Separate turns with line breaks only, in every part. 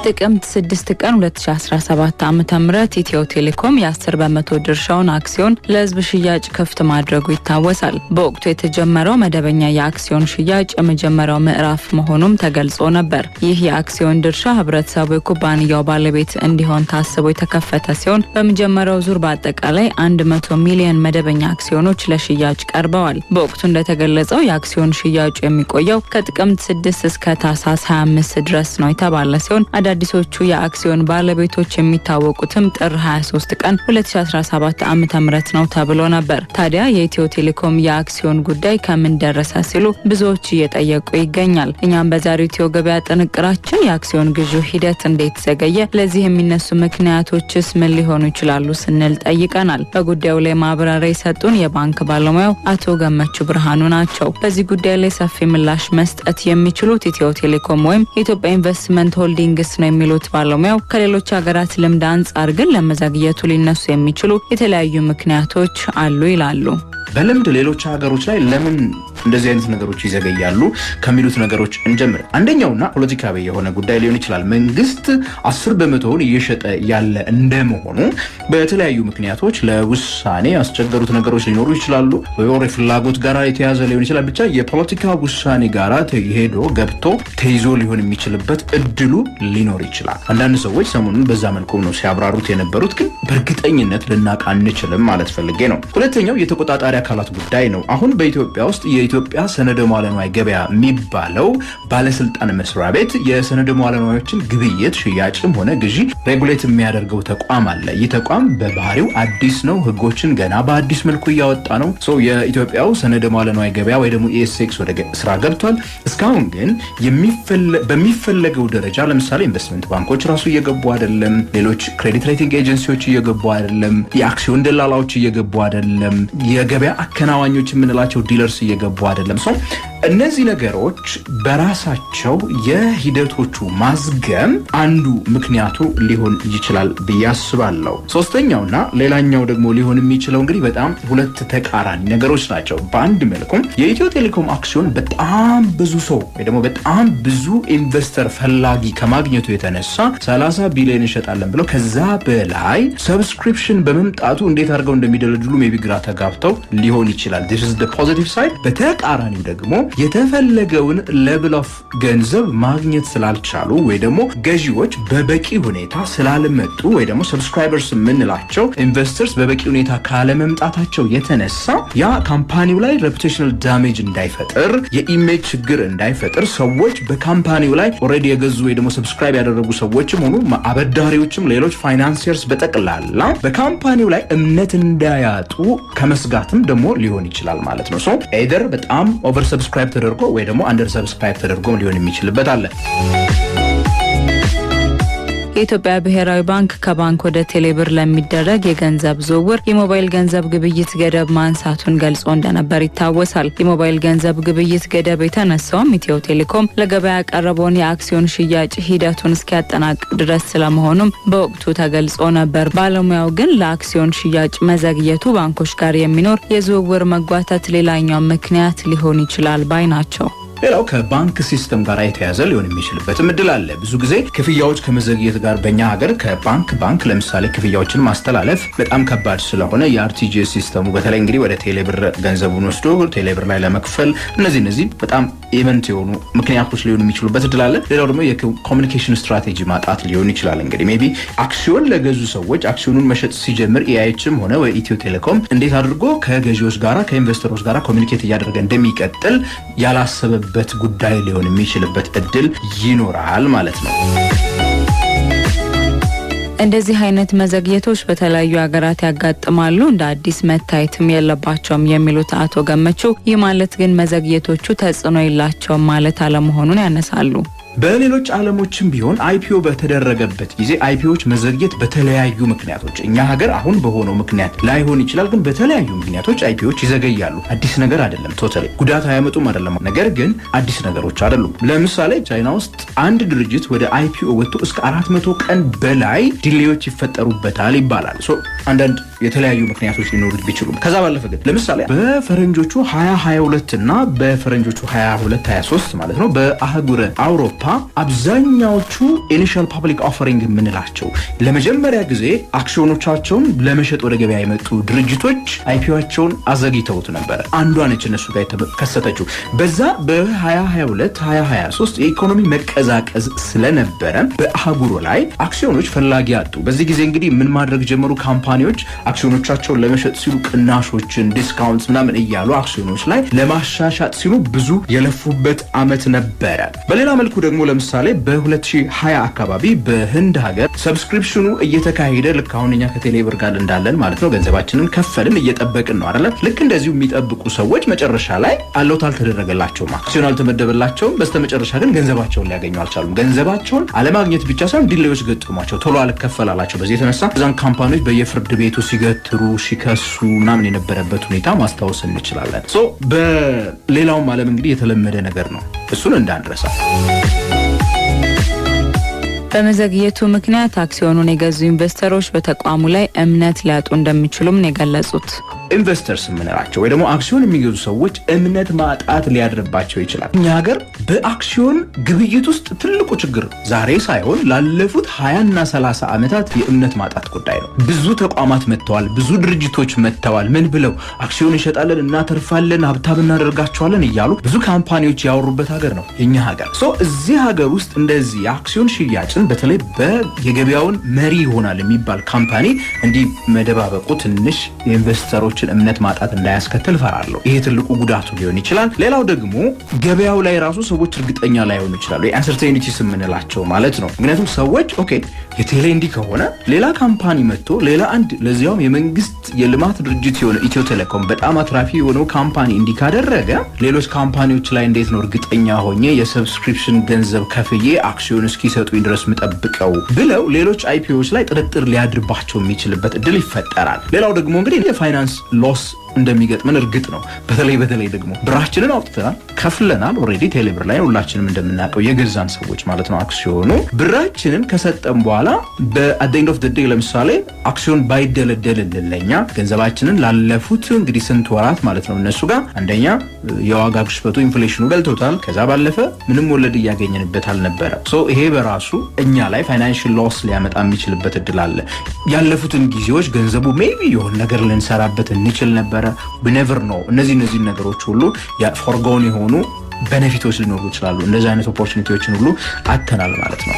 ጥቅምት 6 ቀን 2017 ዓ.ም ኢትዮ ቴሌኮም የ10% ድርሻውን አክሲዮን ለህዝብ ሽያጭ ክፍት ማድረጉ ይታወሳል። በወቅቱ የተጀመረው መደበኛ የአክሲዮን ሽያጭ የመጀመሪያው ምዕራፍ መሆኑም ተገልጾ ነበር። ይህ የአክሲዮን ድርሻ ህብረተሰቡ የኩባንያው ባለቤት እንዲሆን ታስቦ የተከፈተ ሲሆን በመጀመሪያው ዙር በአጠቃላይ 100 ሚሊዮን መደበኛ አክሲዮኖች ለሽያጭ ቀርበዋል። በወቅቱ እንደተገለጸው የአክሲዮን ሽያጩ የሚቆየው ከጥቅምት 6 እስከ ታህሳስ 25 ድረስ ነው የተባለ ሲሆን አዳዲሶቹ የአክሲዮን ባለቤቶች የሚታወቁትም ጥር 23 ቀን 2017 ዓ.ም ነው ተብሎ ነበር። ታዲያ የኢትዮ ቴሌኮም የአክሲዮን ጉዳይ ከምን ደረሰ ሲሉ ብዙዎች እየጠየቁ ይገኛል። እኛም በዛሬው ኢትዮ ገበያ ጥንቅራችን የአክሲዮን ግዢው ሂደት እንዴት ዘገየ፣ ለዚህ የሚነሱ ምክንያቶችስ ምን ሊሆኑ ይችላሉ ስንል ጠይቀናል። በጉዳዩ ላይ ማብራሪያ የሰጡን የባንክ ባለሙያው አቶ ገመቹ ብርሃኑ ናቸው። በዚህ ጉዳይ ላይ ሰፊ ምላሽ መስጠት የሚችሉት ኢትዮ ቴሌኮም ወይም የኢትዮጵያ ኢንቨስትመንት ሆልዲንግስ ነው የሚሉት ባለሙያው ከሌሎች ሀገራት ልምድ አንጻር ግን ለመዘግየቱ ሊነሱ የሚችሉ የተለያዩ ምክንያቶች አሉ ይላሉ።
በልምድ ሌሎች ሀገሮች ላይ ለምን እንደዚህ አይነት ነገሮች ይዘገያሉ ከሚሉት ነገሮች እንጀምር። አንደኛውና ፖለቲካዊ የሆነ ጉዳይ ሊሆን ይችላል። መንግስት 10% እየሸጠ ያለ እንደመሆኑ በተለያዩ ምክንያቶች ለውሳኔ ያስቸገሩት ነገሮች ሊኖሩ ይችላሉ። ወይ ፍላጎት ጋር የተያዘ ሊሆን ይችላል። ብቻ የፖለቲካ ውሳኔ ጋር ሄዶ ገብቶ ተይዞ ሊሆን የሚችልበት እድሉ ሊኖር ይችላል። አንዳንድ ሰዎች ሰሞኑን በዛ መልኩ ነው ሲያብራሩት የነበሩት፣ ግን በእርግጠኝነት ልናውቅ አንችልም ማለት ፈልጌ ነው። ሁለተኛው የተቆጣጣሪ አካላት ጉዳይ ነው። አሁን በኢትዮጵያ ውስጥ የኢትዮጵያ ሰነደ መዋዕለ ንዋይ ገበያ የሚባለው ባለስልጣን መስሪያ ቤት የሰነደ መዋዕለ ንዋዮችን ግብይት፣ ሽያጭም ሆነ ግዢ ሬጉሌት የሚያደርገው ተቋም አለ። ይህ ተቋም በባህሪው አዲስ ነው። ህጎችን ገና በአዲስ መልኩ እያወጣ ነው። የኢትዮጵያው ሰነደ መዋዕለ ንዋይ ገበያ ወይ ደግሞ ኢኤስኤክስ ወደ ስራ ገብቷል። እስካሁን ግን በሚፈለገው ደረጃ ለምሳሌ ኢንቨስትመንት ባንኮች ራሱ እየገቡ አይደለም። ሌሎች ክሬዲት ሬቲንግ ኤጀንሲዎች እየገቡ አይደለም። የአክሲዮን ደላላዎች እየገቡ አይደለም። የገበያ አከናዋኞች የምንላቸው ዲለርስ እየገቡ አይደለም። እነዚህ ነገሮች በራሳቸው የሂደቶቹ ማዝገም አንዱ ምክንያቱ ሊሆን ይችላል ብዬ አስባለሁ። ሶስተኛውና ሌላኛው ደግሞ ሊሆን የሚችለው እንግዲህ በጣም ሁለት ተቃራኒ ነገሮች ናቸው። በአንድ መልኩም የኢትዮ ቴሌኮም አክሲዮን በጣም ብዙ ሰው ወይ ደግሞ በጣም ብዙ ኢንቨስተር ፈላጊ ከማግኘቱ የተነሳ 30 ቢሊዮን እንሸጣለን ብለው ከዛ በላይ ሰብስክሪፕሽን በመምጣቱ እንዴት አድርገው እንደሚደለድሉ ሜቢ ግራ ተጋብተው ሊሆን ይችላል። this is the positive side። በተቃራኒው ደግሞ የተፈለገውን ሌቭል ኦፍ ገንዘብ ማግኘት ስላልቻሉ ወይ ደግሞ ገዢዎች በበቂ ሁኔታ ስላልመጡ ወይ ደግሞ ሰብስክራይበርስ የምንላቸው ኢንቨስተርስ በበቂ ሁኔታ ካለመምጣታቸው የተነሳ ያ ካምፓኒው ላይ ሬፑቴሽናል ዳሜጅ እንዳይፈጥር፣ የኢሜጅ ችግር እንዳይፈጥር ሰዎች በካምፓኒው ላይ ኦልሬዲ የገዙ ወይ ደግሞ ሰብስክራይብ ያደረጉ ሰዎችም ሆኑ አበዳሪዎችም ሌሎች ፋይናንሲየርስ በጠቅላላ በካምፓኒው ላይ እምነት እንዳያጡ ከመስጋትም ደግሞ ሊሆን ይችላል ማለት ነው። ኤደር በጣም ኦቨር ሰብስክራይብ ተደርጎ ወይ ደግሞ አንደር ሰብስክራይብ ተደርጎ ሊሆን የሚችልበት አለ።
የኢትዮጵያ ብሔራዊ ባንክ ከባንክ ወደ ቴሌብር ለሚደረግ የገንዘብ ዝውውር የሞባይል ገንዘብ ግብይት ገደብ ማንሳቱን ገልጾ እንደነበር ይታወሳል። የሞባይል ገንዘብ ግብይት ገደብ የተነሳውም ኢትዮ ቴሌኮም ለገበያ ያቀረበውን የአክሲዮን ሽያጭ ሂደቱን እስኪያጠናቅቅ ድረስ ስለመሆኑም በወቅቱ ተገልጾ ነበር። ባለሙያው ግን ለአክሲዮን ሽያጭ መዘግየቱ ባንኮች ጋር የሚኖር የዝውውር መጓተት ሌላኛው ምክንያት ሊሆን ይችላል ባይ ናቸው።
ሌላው ከባንክ ሲስተም ጋር የተያዘ ሊሆን የሚችልበት እድል አለ። ብዙ ጊዜ ክፍያዎች ከመዘግየት ጋር በእኛ ሀገር ከባንክ ለምሳሌ ክፍያዎችን ማስተላለፍ በጣም ከባድ ስለሆነ የአርቲጂኤስ ሲስተሙ በተለይ እንግዲህ ወደ ቴሌብር ገንዘቡን ወስዶ ቴሌብር ላይ ለመክፈል እነዚህ በጣም ኢቨንት የሆኑ ምክንያቶች ሊሆኑ የሚችሉበት እድል አለ። ሌላው ደግሞ የኮሚኒኬሽን ስትራቴጂ ማጣት ሊሆን ይችላል። እንግዲህ ሜቢ አክሲዮን ለገዙ ሰዎች አክሲዮኑን መሸጥ ሲጀምር ኢአይኤችም ሆነ ወይ ኢትዮ ቴሌኮም እንዴት አድርጎ ከገዢዎች ጋራ ከኢንቨስተሮች ጋራ ኮሚኒኬት እያደረገ እንደሚቀጥል ያላሰበ በት ጉዳይ ሊሆን የሚችልበት እድል ይኖራል ማለት ነው።
እንደዚህ አይነት መዘግየቶች በተለያዩ ሀገራት ያጋጥማሉ፣ እንደ አዲስ መታየትም የለባቸውም የሚሉት አቶ ገመቹ ይህ ማለት ግን መዘግየቶቹ ተጽዕኖ የላቸውም ማለት አለመሆኑን ያነሳሉ።
በሌሎች ዓለሞችም ቢሆን አይፒኦ በተደረገበት ጊዜ አይፒኦች መዘግየት በተለያዩ ምክንያቶች እኛ ሀገር አሁን በሆነው ምክንያት ላይሆን ይችላል፣ ግን በተለያዩ ምክንያቶች አይፒኦች ይዘገያሉ። አዲስ ነገር አይደለም፣ ቶታሊ ጉዳት አያመጡም አይደለም፣ ነገር ግን አዲስ ነገሮች አይደሉም። ለምሳሌ ቻይና ውስጥ አንድ ድርጅት ወደ አይፒኦ ወጥቶ እስከ 400 ቀን በላይ ዲሌዎች ይፈጠሩበታል ይባላል። አንዳንድ የተለያዩ ምክንያቶች ሊኖሩት ቢችሉም ከዛ ባለፈ ግን ለምሳሌ በፈረንጆቹ 2022 እና በፈረንጆቹ 22-23 ማለት ነው በአህጉረ አውሮፓ አብዛኛዎቹ ኢኒሺያል ፐብሊክ ኦፈሪንግ የምንላቸው ለመጀመሪያ ጊዜ አክሲዮኖቻቸውን ለመሸጥ ወደ ገበያ የመጡ ድርጅቶች አይፒኦቸውን አዘግይተውት ነበር። አንዷ ነች እነሱ ጋር የተከሰተችው። በዛ በ2022-2023 የኢኮኖሚ መቀዛቀዝ ስለነበረ በአህጉሩ ላይ አክሲዮኖች ፈላጊ አጡ። በዚህ ጊዜ እንግዲህ ምን ማድረግ ጀመሩ? ካምፓኒዎች አክሲዮኖቻቸውን ለመሸጥ ሲሉ ቅናሾችን፣ ዲስካውንትስ ምናምን እያሉ አክሲዮኖች ላይ ለማሻሻጥ ሲሉ ብዙ የለፉበት አመት ነበረ። በሌላ መልኩ ደግሞ ለምሳሌ በ2020 አካባቢ በህንድ ሀገር ሰብስክሪፕሽኑ እየተካሄደ ልክ አሁን እኛ ከቴሌብር ጋር እንዳለን ማለት ነው ገንዘባችንን ከፈልን እየጠበቅን ነው አይደል? ልክ እንደዚሁ የሚጠብቁ ሰዎች መጨረሻ ላይ አለውት አልተደረገላቸውም፣ አክሲዮን አልተመደበላቸውም። በስተመጨረሻ ግን ገንዘባቸውን ሊያገኙ አልቻሉም። ገንዘባቸውን አለማግኘት ብቻ ሳይሆን ዲሌዎች ገጥሟቸው ቶሎ አልከፈላላቸው። በዚህ የተነሳ እዛን ካምፓኒዎች በየፍርድ ቤቱ ሲገትሩ ሲከሱ ምናምን የነበረበት ሁኔታ ማስታወስ እንችላለን። በሌላውም ዓለም እንግዲህ የተለመደ ነገር ነው። እሱን እንዳንረሳ።
በመዘግየቱ ምክንያት አክሲዮኑን የገዙ ኢንቨስተሮች በተቋሙ ላይ እምነት ሊያጡ እንደሚችሉም ነው የገለጹት።
ኢንቨስተርስ የምንላቸው ወይ ደግሞ አክሲዮን የሚገዙ ሰዎች እምነት ማጣት ሊያድርባቸው ይችላል። እኛ ሀገር በአክሲዮን ግብይት ውስጥ ትልቁ ችግር ዛሬ ሳይሆን ላለፉት 20 እና 30 ዓመታት የእምነት ማጣት ጉዳይ ነው። ብዙ ተቋማት መጥተዋል፣ ብዙ ድርጅቶች መጥተዋል። ምን ብለው አክሲዮን እንሸጣለን፣ እናተርፋለን፣ ሀብታም እናደርጋቸዋለን እያሉ ብዙ ካምፓኒዎች ያወሩበት ሀገር ነው የኛ ሀገር። እዚህ ሀገር ውስጥ እንደዚህ የአክሲዮን ሽያጭን በተለይ የገበያውን መሪ ይሆናል የሚባል ካምፓኒ እንዲህ መደባበቁ ትንሽ የኢንቨስተሮች እምነት ማጣት እንዳያስከትል ፈራለሁ። ይሄ ትልቁ ጉዳቱ ሊሆን ይችላል። ሌላው ደግሞ ገበያው ላይ ራሱ ሰዎች እርግጠኛ ላይሆኑ ይችላሉ። የአንሰርቴኒቲስ የምንላቸው ማለት ነው። ምክንያቱም ሰዎች ኦኬ የቴሌ እንዲህ ከሆነ ሌላ ካምፓኒ መጥቶ ሌላ አንድ ለዚያውም የመንግስት የልማት ድርጅት የሆነ ኢትዮ ቴሌኮም በጣም አትራፊ የሆነው ካምፓኒ እንዲህ ካደረገ ሌሎች ካምፓኒዎች ላይ እንዴት ነው እርግጠኛ ሆኜ የሰብስክሪፕሽን ገንዘብ ከፍዬ አክሲዮን እስኪሰጡኝ ድረስ ምጠብቀው ብለው ሌሎች አይፒኦዎች ላይ ጥርጥር ሊያድርባቸው የሚችልበት እድል ይፈጠራል። ሌላው ደግሞ እንግዲህ የፋይናንስ ሎስ እንደሚገጥመን እርግጥ ነው። በተለይ ደግሞ ብራችንን አውጥተናል፣ ከፍለናል። ኦሬዲ ቴሌብር ላይ ሁላችንም እንደምናውቀው የገዛን ሰዎች ማለት ነው አክሲዮኑ ብራችንን ከሰጠን በኋላ በአት ኤንድ ኦፍ ዘ ዴይ ለምሳሌ አክሲዮን ባይደለደልልን ለኛ ገንዘባችንን ላለፉት እንግዲህ ስንት ወራት ማለት ነው እነሱ ጋር አንደኛ የዋጋ ግሽበቱ ኢንፍሌሽኑ በልቶታል። ከዛ ባለፈ ምንም ወለድ እያገኘንበት አልነበረ። ይሄ በራሱ እኛ ላይ ፋይናንሻል ሎስ ሊያመጣ የሚችልበት እድል አለ። ያለፉትን ጊዜዎች ገንዘቡ ሜቢ የሆነ ነገር ልንሰራበት እንችል ነበር። ኔቨር ነው። እነዚህ ነገሮች ሁሉ ፎርጎን የሆኑ ቤኔፊቶች ሊኖሩ ይችላሉ። እንደዚህ አይነት ኦፖርቹኒቲዎችን ሁሉ አተናል ማለት ነው።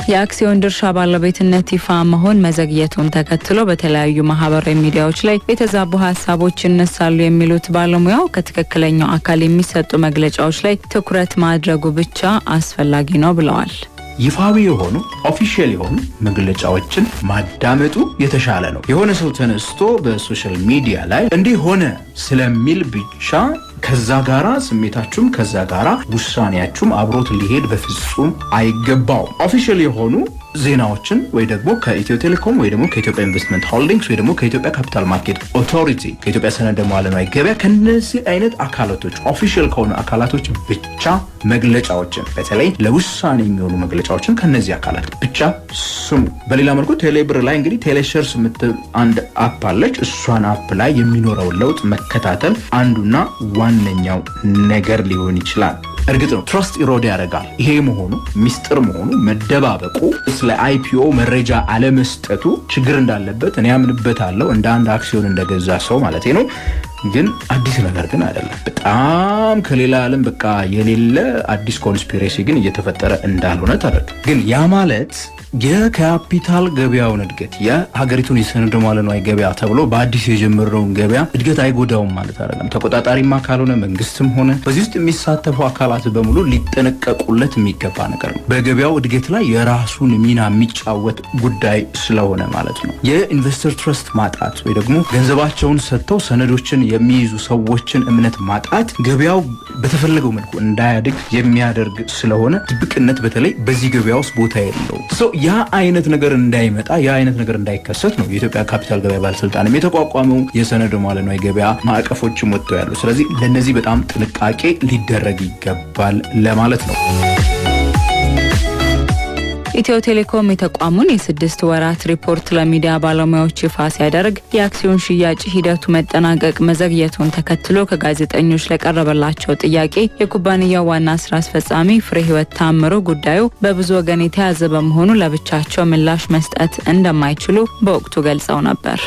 የአክሲዮን ድርሻ ባለቤትነት ይፋ መሆን መዘግየቱን ተከትሎ በተለያዩ ማህበራዊ ሚዲያዎች ላይ የተዛቡ ሀሳቦች ይነሳሉ የሚሉት ባለሙያው ከትክክለኛው አካል የሚሰጡ መግለጫዎች ላይ ትኩረት ማድረጉ ብቻ አስፈላጊ ነው ብለዋል።
ይፋዊ የሆኑ ኦፊሻል የሆኑ መግለጫዎችን ማዳመጡ የተሻለ ነው። የሆነ ሰው ተነስቶ በሶሻል ሚዲያ ላይ እንዲህ ሆነ ስለሚል ብቻ ከዛ ጋራ ስሜታችሁም ከዛ ጋራ ውሳኔያችሁም አብሮት ሊሄድ በፍጹም አይገባውም። ኦፊሻል የሆኑ ዜናዎችን ወይ ደግሞ ከኢትዮ ቴሌኮም ወይ ደግሞ ከኢትዮጵያ ኢንቨስትመንት ሆልዲንግስ ወይ ደግሞ ከኢትዮጵያ ካፒታል ማርኬት ኦቶሪቲ ከኢትዮጵያ ሰነደ ሙዓለ ንዋይ ገበያ ከነዚህ አይነት አካላቶች ኦፊሻል ከሆኑ አካላቶች ብቻ መግለጫዎችን በተለይ ለውሳኔ የሚሆኑ መግለጫዎችን ከነዚህ አካላት ብቻ ስሙ። በሌላ መልኩ ቴሌብር ላይ እንግዲህ ቴሌሸርስ የምትል አንድ አፕ አለች። እሷን አፕ ላይ የሚኖረው ለውጥ መከታተል አንዱና ዋነኛው ነገር ሊሆን ይችላል። እርግጥ ነው ትረስት ኢሮድ ያደርጋል። ይሄ መሆኑ ሚስጥር መሆኑ መደባበቁ ስለ አይፒኦ መረጃ አለመስጠቱ ችግር እንዳለበት እኔ አምንበታለሁ እንደ አንድ አክሲዮን እንደገዛ ሰው ማለት ነው። ግን አዲስ ነገር ግን አይደለም። በጣም ከሌላ ዓለም በቃ የሌለ አዲስ ኮንስፒሬሲ ግን እየተፈጠረ እንዳልሆነ ተረድ። ግን ያ ማለት የካፒታል ገበያውን እድገት የሀገሪቱን የሰነደ ሙዓለ ንዋይ ገበያ ተብሎ በአዲስ የጀመረውን ገበያ እድገት አይጎዳውም ማለት አይደለም። ተቆጣጣሪማ ካልሆነ መንግስትም ሆነ በዚህ ውስጥ የሚሳተፉ አካላት በሙሉ ሊጠነቀቁለት የሚገባ ነገር ነው። በገበያው እድገት ላይ የራሱን ሚና የሚጫወት ጉዳይ ስለሆነ ማለት ነው። የኢንቨስተር ትረስት ማጣት ወይ ደግሞ ገንዘባቸውን ሰጥተው ሰነዶችን የሚይዙ ሰዎችን እምነት ማጣት ገበያው በተፈለገው መልኩ እንዳያድግ የሚያደርግ ስለሆነ ድብቅነት በተለይ በዚህ ገበያ ውስጥ ቦታ የለውም። ያ አይነት ነገር እንዳይመጣ ያ አይነት ነገር እንዳይከሰት ነው የኢትዮጵያ ካፒታል ገበያ ባለስልጣንም የተቋቋመው የሰነደ ሙዓለ ንዋይ ገበያ ማዕቀፎችም ወጥተው ያሉ። ስለዚህ ለነዚህ በጣም ጥንቃቄ ሊደረግ ይገባል ለማለት ነው።
ኢትዮ ቴሌኮም የተቋሙን የ6 ወራት ሪፖርት ለሚዲያ ባለሙያዎች ይፋ ሲያደርግ የአክሲዮን ሽያጭ ሂደቱ መጠናቀቅ መዘግየቱን ተከትሎ ከጋዜጠኞች ለቀረበላቸው ጥያቄ የኩባንያው ዋና ስራ አስፈጻሚ ፍሬህይወት ታምሩ ጉዳዩ በብዙ ወገን የተያዘ በመሆኑ ለብቻቸው ምላሽ መስጠት እንደማይችሉ በወቅቱ ገልጸው ነበር።